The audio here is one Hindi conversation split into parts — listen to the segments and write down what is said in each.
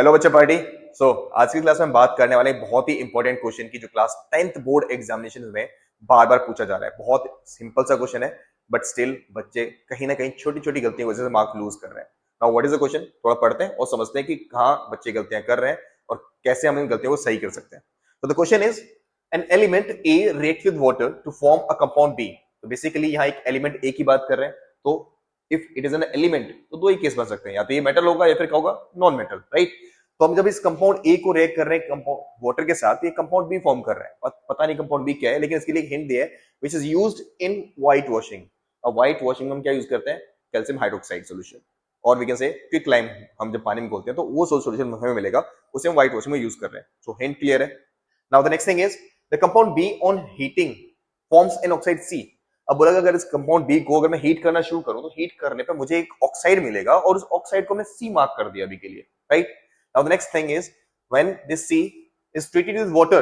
हेलो बच्चा पार्टी। आज की क्लास में बात करने वाले एक बहुत ही इंपॉर्टेंट क्वेश्चन की जो क्लास 10th बोर्ड एग्जामिनेशन में बार बार पूछा जा रहा है। बहुत सिंपल सा क्वेश्चन है बट स्टिल बच्चे कहीं ना कहीं छोटी छोटी गलतियों की वजह से मार्क लूज कर रहे हैं। Now what is the question, थोड़ा पढ़ते हैं और समझते हैं कि कहाँ बच्चे गलतियां कर रहे हैं और कैसे हम इन गलतियों को सही कर सकते हैं। तो the question is an element A react with water to form a compound B. तो बेसिकली यहाँ एक एलिमेंट ए की बात कर रहे हैं। तो if it is an element तो दो ही केस बन सकते हैं, या तो ये मेटल होगा या फिर क्या होगा, नॉन मेटल, राइट। तो हम जब इस कंपाउंड ए को रिएक्ट कर रहे हैं कंपाउंड वाटर के साथ, ये कंपाउंड बी फॉर्म कर रहा है और पता नहीं कंपाउंड बी क्या है, लेकिन इसके लिए एक हिंट दिया है which is used in white washing. और व्हाइट वॉशिंग में हम क्या यूज करते हैं, कैल्शियम हाइड्रोक्साइड सॉल्यूशन, और we can say quick lime. हम जब पानी में घोलते हैं तो वो सॉल्यूशन हमें मिलेगा, उसे हम व्हाइट वॉशिंग में यूज कर रहे हैं। सो हिंट क्लियर है। Now the next thing is the compound B on heating forms an oxide C. अब बोला अगर इस कंपाउंड बी को अगर मैं हीट करना शुरू करूं तो हीट करने पे मुझे एक ऑक्साइड मिलेगा और उस ऑक्साइड को मैं सी मार्क कर दिया अभी के लिए, right. Now the next thing is when this C is treated with water,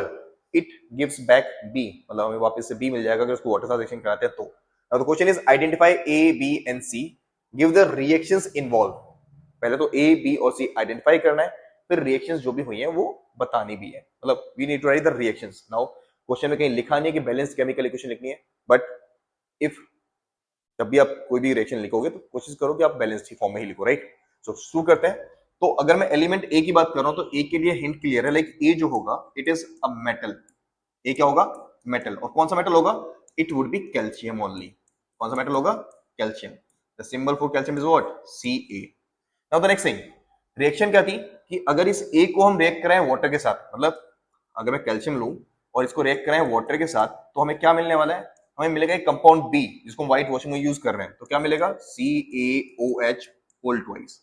it gives back B, मतलब हमें वापस से B मिल जाएगा अगर उसको वाटर साथ रिएक्शन कराते हैं तो। Now the question is identify A, B and C, give the reactions involved। पहले तो A, B और C आइडेंटिफाई करना है, फिर रिएक्शंस जो भी हुई हैं वो बतानी भी है, मतलब we need to write the reactions। Now question में कहीं लिखा नहीं है कि बैलेंस केमिकल इक्वेशन लिखनी है, बट इफ जब भी आप कोई भी रिएक्शन लिखोगे तो कोशिश करो कि आप बैलेंस्ड फॉर्म में ही लिखो, राइट। सो शुरू करते हैं। तो अगर मैं एलिमेंट ए की बात कर रहा हूं तो ए के लिए हिंट क्लियर है, लाइक ए जो होगा इट इज अ मेटल। ए क्या होगा, मेटल। और कौन सा मेटल होगा, it would be calcium only. कौन सा मेटल होगा, calcium. The symbol for calcium is what, Ca। Now the next thing, reaction क्या थी कि अगर इस ए को हम रिएक्ट कराएं वाटर के साथ, मतलब अगर मैं कैल्शियम लूं और इसको रिएक्ट कराएं वाटर के साथ, तो हमें क्या मिलने वाला है, हमें मिलेगा एक कंपाउंड बी जिसको हम व्हाइट वॉशिंग में यूज कर रहे हैं। तो क्या मिलेगा, CaOH whole twice.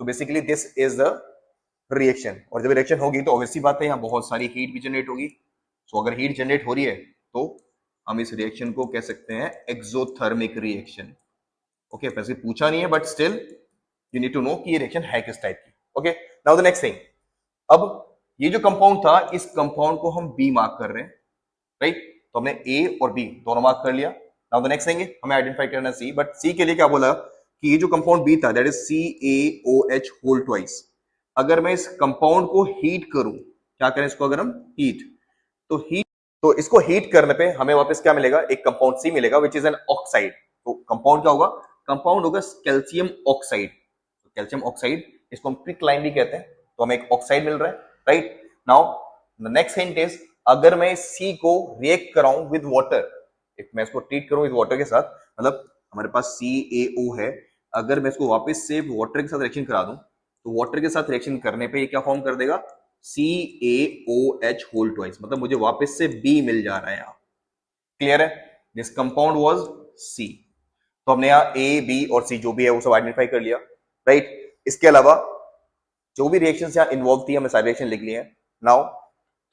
So basically this is the reaction. और जब रिएक्शन होगी तो ऑब्वियसली बात है यहाँ बहुत सारी हीट भी जनरेट होगी। सो अगर हीट जनरेट हो रही है तो हम इस रिएक्शन को कह सकते हैं एक्सोथर्मिक रिएक्शन। ओके, वैसे पूछा नहीं है but still you need to know कि ये रिएक्शन है किस टाइप की। Okay, now the next thing, अब ये जो कंपाउंड था इस कंपाउंड को हम बी मार्क कर रहे हैं, राइट। तो हमने ए और बी दोनों मार्क कर लिया। नाउ द नेक्स्ट थिंग हमें आइडेंटिफाई करना है सी, बट सी के लिए क्या बोला कि ये जो कंपाउंड बी था that is CaOH whole twice. अगर मैं इस कंपाउंड को हीट करूं, क्या करें इसको, अगर हम हीट, तो हीट, तो इसको हीट करने पे हमें वापस क्या मिलेगा, एक कंपाउंड सी मिलेगा विच इज एन ऑक्साइड। तो कंपाउंड क्या होगा, कंपाउंड होगा कैल्शियम ऑक्साइड। कैल्शियम ऑक्साइड, इसको हम क्विक लाइम भी कहते हैं। तो हमें एक ऑक्साइड मिल रहा है, right. Now the next hint is अगर मैं सी को रिएक्ट कराऊं विद वाटर, इफ मैं इसको ट्रीट करूं विद वाटर के साथ, मतलब हमारे पास CaO है, अगर मैं इसको वापस से वाटर के साथ रिएक्शन करा दूं तो वाटर के साथ रिएक्शन करने पे ये क्या फॉर्म कर देगा, CaOH होल ट्वाइस, मतलब मुझे वापस से B मिल जा रहा है यहाँ। क्लियर है, दिस कंपाउंड वाज C। तो हमने यहाँ A, B और C जो भी है वो सब आइडेंटिफाई कर लिया, राइट। इसके अलावा जो भी रिएक्शन यहाँ इन्वॉल्व थी हमने सारी रिएक्शन लिख ली है। नाउ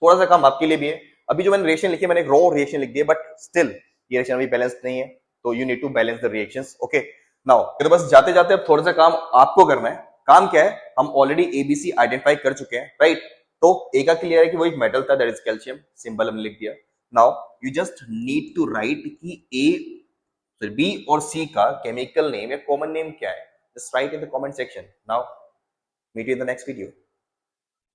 थोड़ा सा काम आपके लिए भी है, अभी जो मैंने रिएक्शन लिखी है मैंने एक रॉ रिएक्शन लिख दी है, बट स्टिल ये रिएक्शन अभी बैलेंस नहीं है, तो you need to balance the reactions. Okay, now तो बस जाते जाते अब थोड़ा सा काम आपको करना है। काम क्या है, हम ऑलरेडी ABC आइडेंटिफाई कर चुके हैं, राइट। तो ए का क्लियर है कि वो एक मेटल था, दैट इज कैल्शियम, सिंबल हमने लिख दिया। Now you just need to write कि ए, बी और सी का केमिकल नेम या कॉमन नेम क्या है, just write in the comment section. Now meet you in the next video.